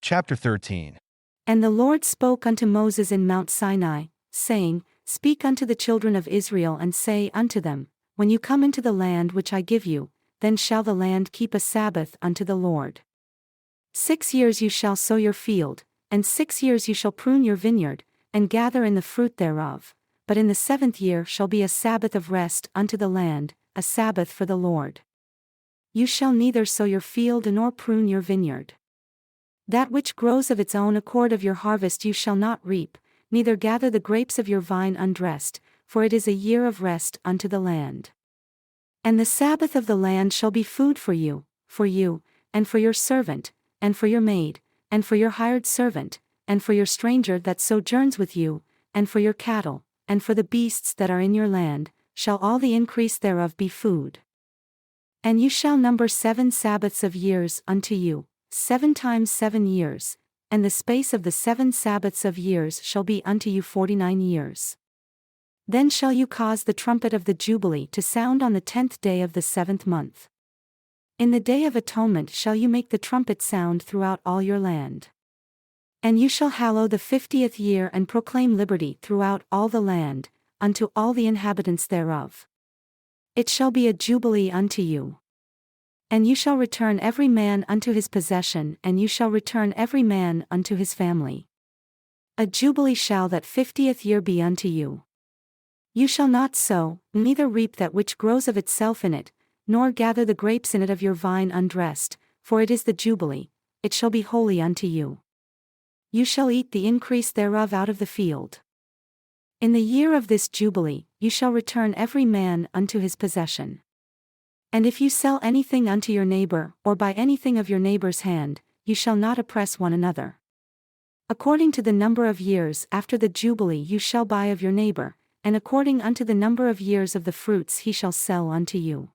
Chapter 13. And the Lord spoke unto Moses in Mount Sinai, saying, Speak unto the children of Israel and say unto them, When you come into the land which I give you, then shall the land keep a Sabbath unto the Lord. 6 years you shall sow your field, and 6 years you shall prune your vineyard, and gather in the fruit thereof. But in the 7th year shall be a Sabbath of rest unto the land, a Sabbath for the Lord. You shall neither sow your field nor prune your vineyard. That which grows of its own accord of your harvest you shall not reap, neither gather the grapes of your vine undressed, for it is a year of rest unto the land. And the Sabbath of the land shall be food for you, and for your servant, and for your maid, and for your hired servant, and for your stranger that sojourns with you, and for your cattle, and for the beasts that are in your land, shall all the increase thereof be food. And you shall number 7 Sabbaths of years unto you, 7 times 7 years, and the space of the 7 Sabbaths of years shall be unto you 49 years. Then shall you cause the trumpet of the Jubilee to sound on the 10th day of the 7th month. In the day of atonement shall you make the trumpet sound throughout all your land. And you shall hallow the 50th year and proclaim liberty throughout all the land, unto all the inhabitants thereof. It shall be a jubilee unto you. And you shall return every man unto his possession, and you shall return every man unto his family. A jubilee shall that 50th year be unto you. You shall not sow, neither reap that which grows of itself in it, nor gather the grapes in it of your vine undressed, for it is the jubilee, it shall be holy unto you. You shall eat the increase thereof out of the field. In the year of this jubilee, you shall return every man unto his possession. And if you sell anything unto your neighbor, or buy anything of your neighbor's hand, you shall not oppress one another. According to the number of years after the jubilee you shall buy of your neighbor, and according unto the number of years of the fruits he shall sell unto you.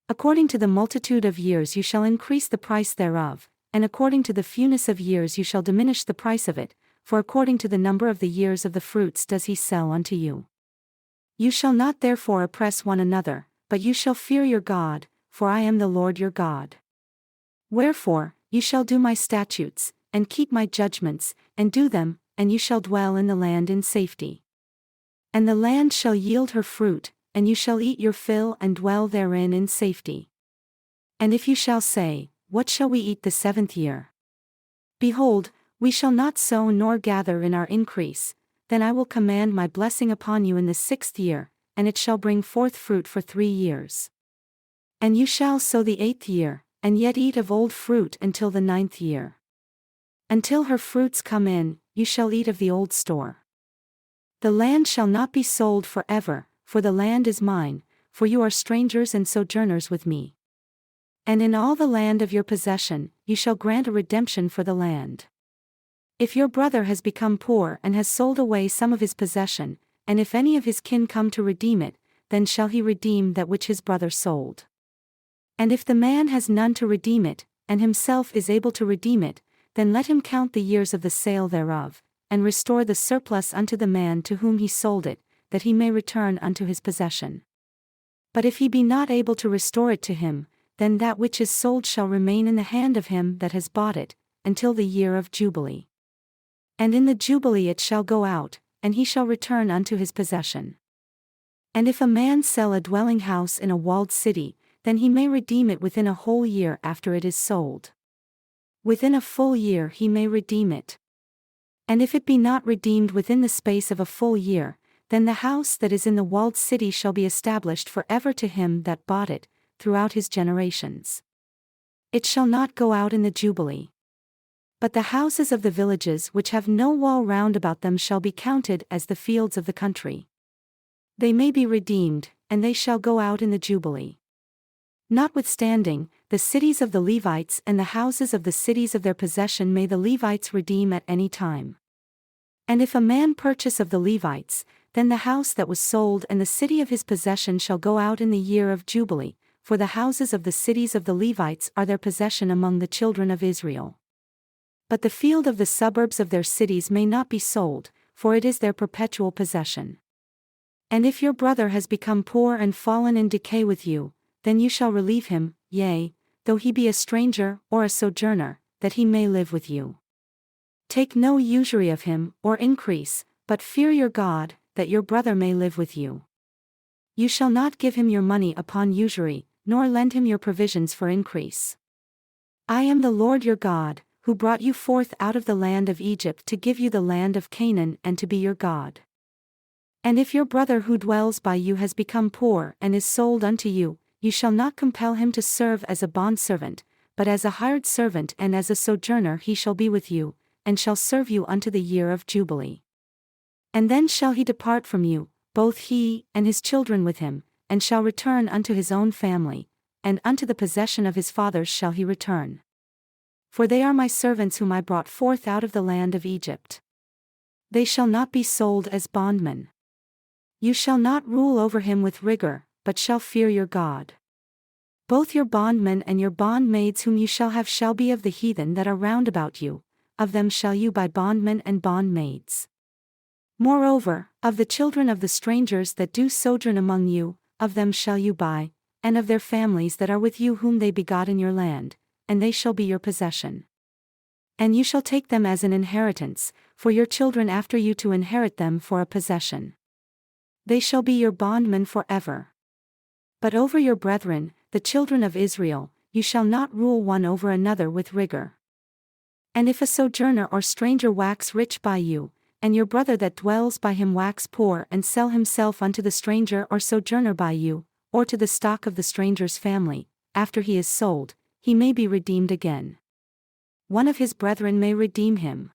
According to the multitude of years you shall increase the price thereof, and according to the fewness of years you shall diminish the price of it, for according to the number of the years of the fruits does he sell unto you. You shall not therefore oppress one another, but you shall fear your God, for I am the Lord your God. Wherefore, you shall do my statutes, and keep my judgments, and do them, and you shall dwell in the land in safety. And the land shall yield her fruit, and you shall eat your fill and dwell therein in safety. And if you shall say, What shall we eat the 7th year? Behold, we shall not sow nor gather in our increase, then I will command my blessing upon you in the 6th year, and it shall bring forth fruit for 3 years. And you shall sow the 8th year, and yet eat of old fruit until the 9th year. Until her fruits come in, you shall eat of the old store. The land shall not be sold forever, for the land is mine, for you are strangers and sojourners with me. And in all the land of your possession, you shall grant a redemption for the land. If your brother has become poor and has sold away some of his possession, and if any of his kin come to redeem it, then shall he redeem that which his brother sold. And if the man has none to redeem it, and himself is able to redeem it, then let him count the years of the sale thereof, and restore the surplus unto the man to whom he sold it, that he may return unto his possession. But if he be not able to restore it to him, then that which is sold shall remain in the hand of him that has bought it, until the year of Jubilee. And in the Jubilee it shall go out, and he shall return unto his possession. And if a man sell a dwelling house in a walled city, then he may redeem it within a whole year after it is sold. Within a full year he may redeem it. And if it be not redeemed within the space of a full year, then the house that is in the walled city shall be established forever to him that bought it, throughout his generations. It shall not go out in the Jubilee. But the houses of the villages which have no wall round about them shall be counted as the fields of the country. They may be redeemed, and they shall go out in the Jubilee. Notwithstanding, the cities of the Levites and the houses of the cities of their possession may the Levites redeem at any time. And if a man purchase of the Levites, then the house that was sold and the city of his possession shall go out in the year of Jubilee, for the houses of the cities of the Levites are their possession among the children of Israel. But the field of the suburbs of their cities may not be sold, for it is their perpetual possession. And if your brother has become poor and fallen in decay with you, then you shall relieve him, yea, though he be a stranger or a sojourner, that he may live with you. Take no usury of him, or increase, but fear your God, that your brother may live with you. You shall not give him your money upon usury, nor lend him your provisions for increase. I am the Lord your God, who brought you forth out of the land of Egypt to give you the land of Canaan and to be your God. And if your brother who dwells by you has become poor and is sold unto you, you shall not compel him to serve as a bondservant, but as a hired servant and as a sojourner he shall be with you, and shall serve you unto the year of Jubilee. And then shall he depart from you, both he and his children with him, and shall return unto his own family, and unto the possession of his fathers shall he return. For they are my servants whom I brought forth out of the land of Egypt. They shall not be sold as bondmen. You shall not rule over him with rigor, but shall fear your God. Both your bondmen and your bondmaids whom you shall have shall be of the heathen that are round about you, of them shall you buy bondmen and bondmaids. Moreover, of the children of the strangers that do sojourn among you, of them shall you buy, and of their families that are with you whom they begot in your land, and they shall be your possession. And you shall take them as an inheritance, for your children after you to inherit them for a possession. They shall be your bondmen forever. But over your brethren, the children of Israel, you shall not rule one over another with rigor. And if a sojourner or stranger wax rich by you, and your brother that dwells by him wax poor and sell himself unto the stranger or sojourner by you, or to the stock of the stranger's family, after he is sold, he may be redeemed again. One of his brethren may redeem him.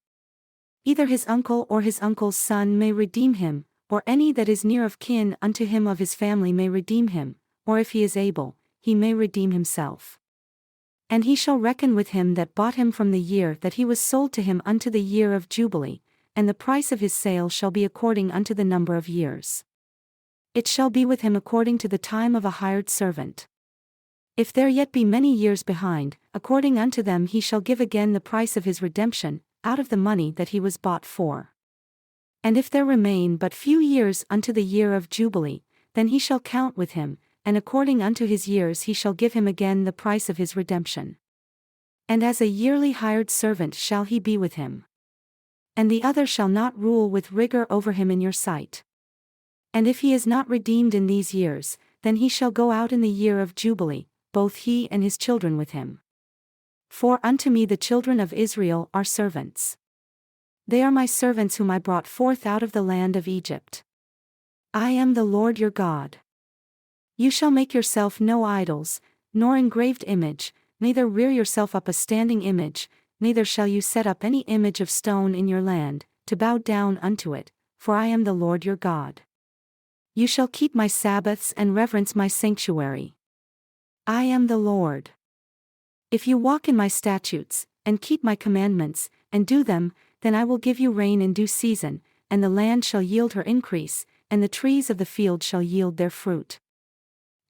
Either his uncle or his uncle's son may redeem him, or any that is near of kin unto him of his family may redeem him, or if he is able, he may redeem himself. And he shall reckon with him that bought him from the year that he was sold to him unto the year of Jubilee, and the price of his sale shall be according unto the number of years. It shall be with him according to the time of a hired servant. If there yet be many years behind, according unto them he shall give again the price of his redemption, out of the money that he was bought for. And if there remain but few years unto the year of Jubilee, then he shall count with him, and according unto his years he shall give him again the price of his redemption. And as a yearly hired servant shall he be with him. And the other shall not rule with rigor over him in your sight. And if he is not redeemed in these years, then he shall go out in the year of Jubilee, both he and his children with him. For unto me the children of Israel are servants. They are my servants whom I brought forth out of the land of Egypt. I am the Lord your God. You shall make yourself no idols, nor engraved image, neither rear yourself up a standing image, neither shall you set up any image of stone in your land, to bow down unto it, for I am the Lord your God. You shall keep my Sabbaths and reverence my sanctuary. I am the Lord. If you walk in my statutes, and keep my commandments, and do them, then I will give you rain in due season, and the land shall yield her increase, and the trees of the field shall yield their fruit.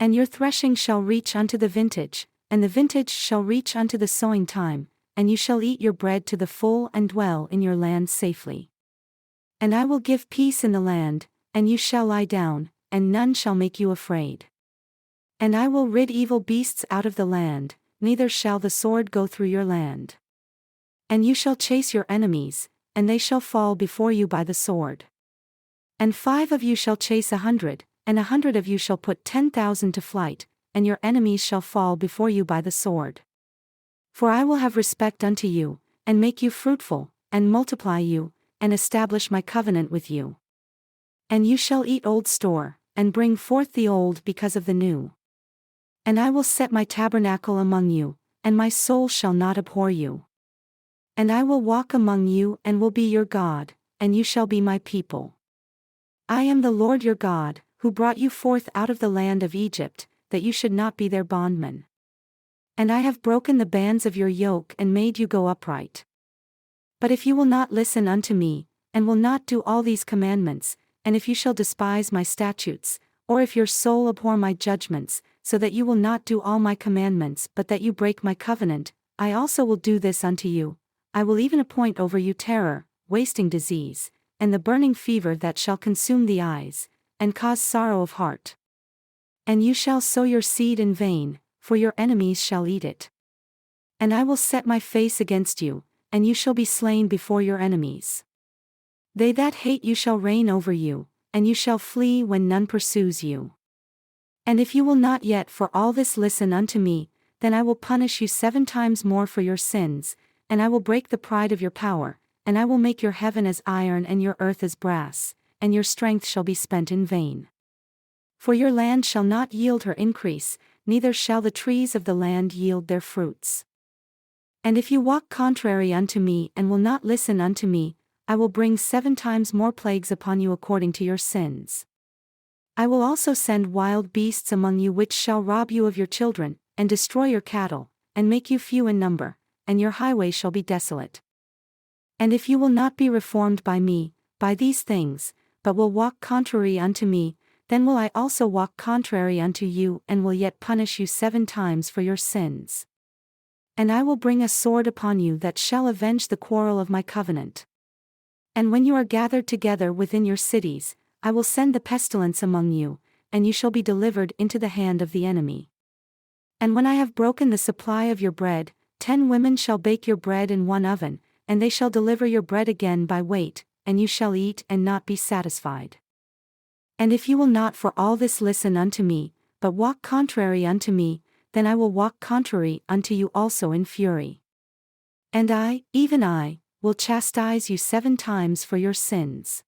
And your threshing shall reach unto the vintage, and the vintage shall reach unto the sowing time, and you shall eat your bread to the full and dwell in your land safely. And I will give peace in the land, and you shall lie down, and none shall make you afraid. And I will rid evil beasts out of the land, neither shall the sword go through your land. And you shall chase your enemies, and they shall fall before you by the sword. And 5 of you shall chase 100, and 100 of you shall put 10,000 to flight, and your enemies shall fall before you by the sword. For I will have respect unto you, and make you fruitful, and multiply you, and establish my covenant with you. And you shall eat old store, and bring forth the old because of the new. And I will set my tabernacle among you, and my soul shall not abhor you. And I will walk among you and will be your God, and you shall be my people. I am the Lord your God, who brought you forth out of the land of Egypt, that you should not be their bondmen. And I have broken the bands of your yoke and made you go upright. But if you will not listen unto me, and will not do all these commandments, and if you shall despise my statutes, or if your soul abhor my judgments, so that you will not do all my commandments but that you break my covenant, I also will do this unto you. I will even appoint over you terror, wasting disease, and the burning fever that shall consume the eyes, and cause sorrow of heart. And you shall sow your seed in vain, for your enemies shall eat it. And I will set my face against you, and you shall be slain before your enemies. They that hate you shall reign over you, and you shall flee when none pursues you. And if you will not yet for all this listen unto me, then I will punish you 7 times more for your sins, and I will break the pride of your power, and I will make your heaven as iron and your earth as brass, and your strength shall be spent in vain. For your land shall not yield her increase, neither shall the trees of the land yield their fruits. And if you walk contrary unto me and will not listen unto me, I will bring 7 times more plagues upon you according to your sins. I will also send wild beasts among you which shall rob you of your children, and destroy your cattle, and make you few in number, and your highways shall be desolate. And if you will not be reformed by me, by these things, but will walk contrary unto me, then will I also walk contrary unto you and will yet punish you 7 times for your sins. And I will bring a sword upon you that shall avenge the quarrel of my covenant. And when you are gathered together within your cities, I will send the pestilence among you, and you shall be delivered into the hand of the enemy. And when I have broken the supply of your bread, 10 women shall bake your bread in one oven, and they shall deliver your bread again by weight, and you shall eat and not be satisfied. And if you will not for all this listen unto me, but walk contrary unto me, then I will walk contrary unto you also in fury. And I, even I, will chastise you 7 times for your sins.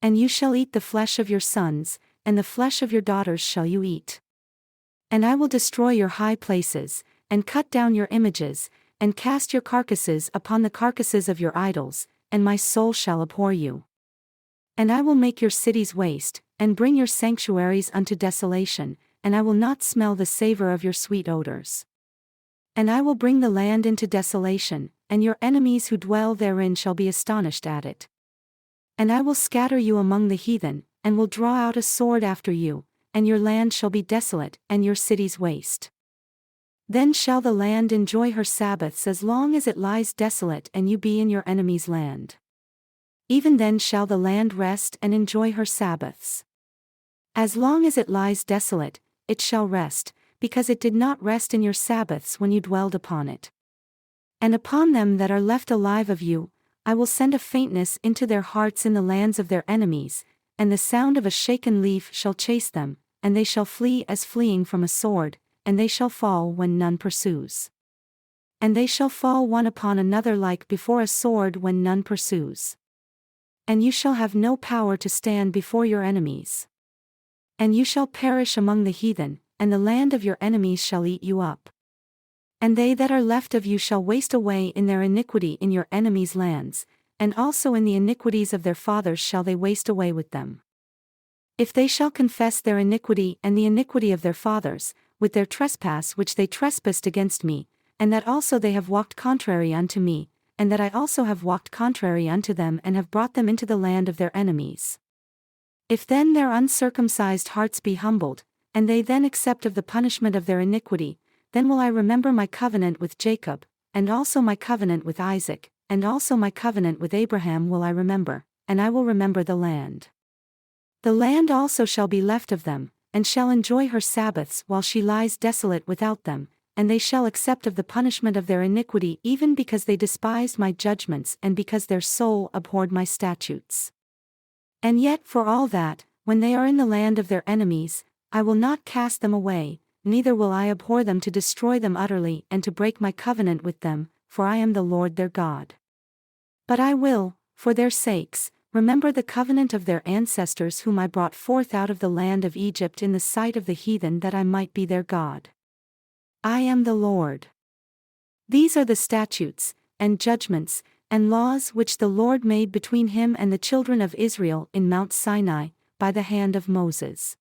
And you shall eat the flesh of your sons, and the flesh of your daughters shall you eat. And I will destroy your high places, and cut down your images, and cast your carcasses upon the carcasses of your idols, and my soul shall abhor you. And I will make your cities waste, and bring your sanctuaries unto desolation, and I will not smell the savor of your sweet odors. And I will bring the land into desolation, and your enemies who dwell therein shall be astonished at it. And I will scatter you among the heathen, and will draw out a sword after you, and your land shall be desolate, and your cities waste. Then shall the land enjoy her Sabbaths as long as it lies desolate and you be in your enemy's land. Even then shall the land rest and enjoy her Sabbaths. As long as it lies desolate, it shall rest, because it did not rest in your Sabbaths when you dwelled upon it. And upon them that are left alive of you, I will send a faintness into their hearts in the lands of their enemies, and the sound of a shaken leaf shall chase them, and they shall flee as fleeing from a sword, and they shall fall when none pursues. And they shall fall one upon another like before a sword when none pursues. And you shall have no power to stand before your enemies. And you shall perish among the heathen, and the land of your enemies shall eat you up. And they that are left of you shall waste away in their iniquity in your enemies' lands, and also in the iniquities of their fathers shall they waste away with them. If they shall confess their iniquity and the iniquity of their fathers, with their trespass which they trespassed against me, and that also they have walked contrary unto me, and that I also have walked contrary unto them and have brought them into the land of their enemies. If then their uncircumcised hearts be humbled, and they then accept of the punishment of their iniquity, then will I remember my covenant with Jacob, and also my covenant with Isaac, and also my covenant with Abraham will I remember, and I will remember the land. The land also shall be left of them, and shall enjoy her Sabbaths while she lies desolate without them, and they shall accept of the punishment of their iniquity even because they despised my judgments and because their soul abhorred my statutes. And yet for all that, when they are in the land of their enemies, I will not cast them away, neither will I abhor them to destroy them utterly and to break my covenant with them, for I am the Lord their God. But I will, for their sakes, remember the covenant of their ancestors whom I brought forth out of the land of Egypt in the sight of the heathen that I might be their God. I am the Lord. These are the statutes, and judgments, and laws which the Lord made between him and the children of Israel in Mount Sinai, by the hand of Moses.